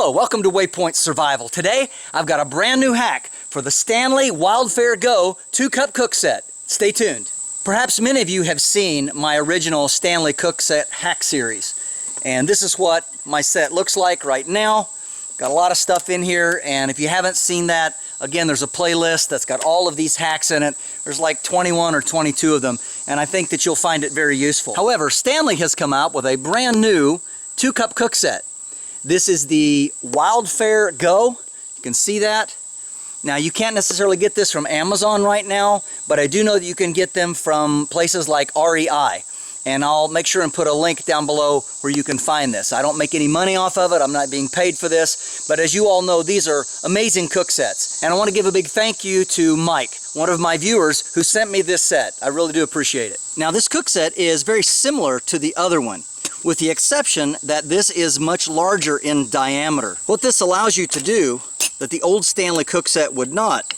Hello, welcome to WayPoint Survival. Today, I've got a brand new hack for the Stanley Wildfare Go 2-cup cookset. Stay tuned. Perhaps many of you have seen my original Stanley cookset hack series. And this is what my set looks like right now. Got a lot of stuff in here, and if you haven't seen that, again, there's a playlist that's got all of these hacks in it. There's like 21 or 22 of them, and I think that you'll find it very useful. However, Stanley has come out with a brand new 2-cup cookset. This is the Wildfare Go. You can see that. Now, you can't necessarily get this from Amazon right now, but I do know that you can get them from places like REI. And I'll make sure and put a link down below where you can find this. I don't make any money off of it. I'm not being paid for this. But as you all know, these are amazing cooksets. And I want to give a big thank you to Mike, one of my viewers, who sent me this set. I really do appreciate it. Now, this cookset is very similar to the other one, with the exception that this is much larger in diameter. What this allows you to do that the old Stanley cookset would not,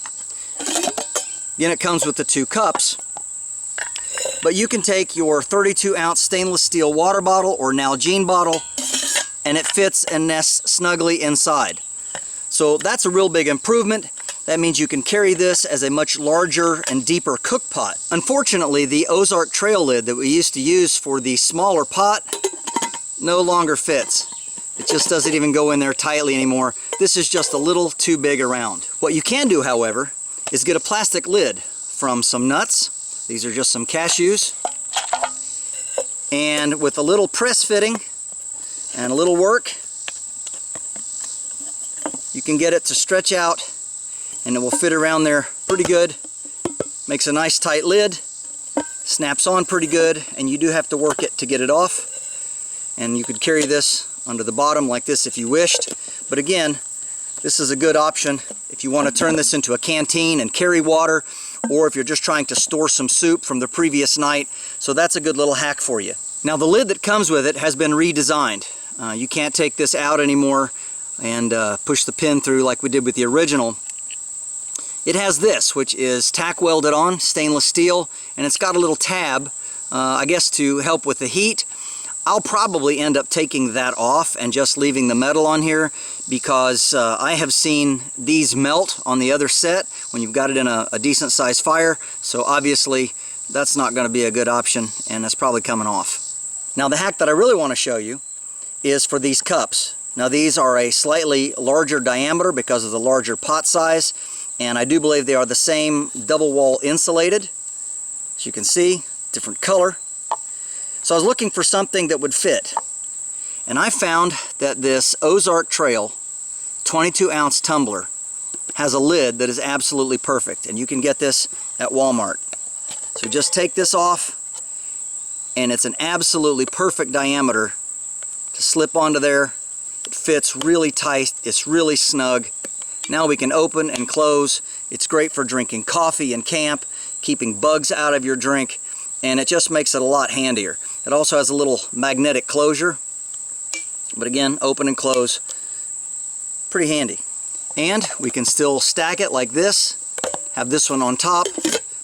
again, it comes with the 2 cups, but you can take your 32-ounce stainless steel water bottle or Nalgene bottle, and it fits and nests snugly inside. So that's a real big improvement. That means you can carry this as a much larger and deeper cook pot. Unfortunately, the Ozark trail lid that we used to use for the smaller pot no longer fits. It just doesn't even go in there tightly anymore. This is just a little too big around. What you can do, however, is get a plastic lid from some nuts. These are just some cashews. And with a little press fitting and a little work, you can get it to stretch out, and it will fit around there pretty good. Makes a nice tight lid, snaps on pretty good, and you do have to work it to get it off. And you could carry this under the bottom like this if you wished. But again, this is a good option if you want to turn this into a canteen and carry water, or if you're just trying to store some soup from the previous night. So that's a good little hack for you. Now, the lid that comes with it has been redesigned. You can't take this out anymore and push the pin through like we did with the original. It has this, which is tack welded on, stainless steel, and it's got a little tab, I guess to help with the heat. I'll probably end up taking that off and just leaving the metal on here, because I have seen these melt on the other set when you've got it in a decent sized fire. So obviously that's not going to be a good option, and that's probably coming off. Now, the hack that I really want to show you is for these cups. Now, these are a slightly larger diameter because of the larger pot size, and I do believe they are the same double wall insulated. As you can see, different color. So I was looking for something that would fit, and I found that this Ozark Trail 22-ounce tumbler has a lid that is absolutely perfect, and you can get this at Walmart. So just take this off, and it's an absolutely perfect diameter to slip onto there. It fits really tight, it's really snug. Now we can open and close. It's great for drinking coffee in camp, keeping bugs out of your drink, and it just makes it a lot handier. It also has a little magnetic closure, but again, open and close, pretty handy. And we can still stack it like this, have this one on top,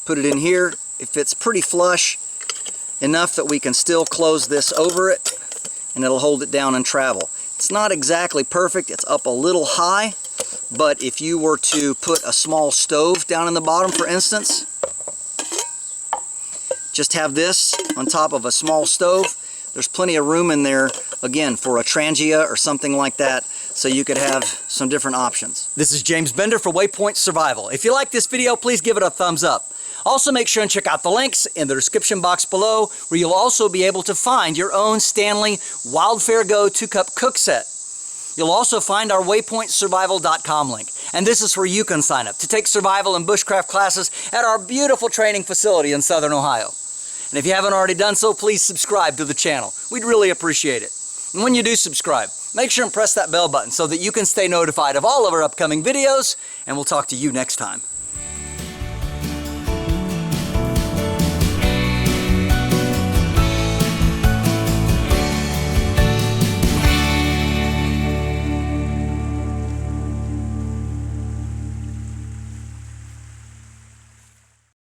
put it in here. It fits pretty flush, enough that we can still close this over it, and it'll hold it down and travel. It's not exactly perfect, it's up a little high, but if you were to put a small stove down in the bottom, for instance, just have this on top of a small stove. There's plenty of room in there, again, for a Trangia or something like that, so you could have some different options. This is James Bender for WayPoint Survival. If you like this video, please give it a thumbs up. Also, make sure and check out the links in the description box below, where you'll also be able to find your own Stanley Wildfare Go 2-cup cookset. You'll also find our WayPointSurvival.com link. And this is where you can sign up to take survival and bushcraft classes at our beautiful training facility in Southern Ohio. And if you haven't already done so, please subscribe to the channel. We'd really appreciate it. And when you do subscribe, make sure and press that bell button so that you can stay notified of all of our upcoming videos, and we'll talk to you next time.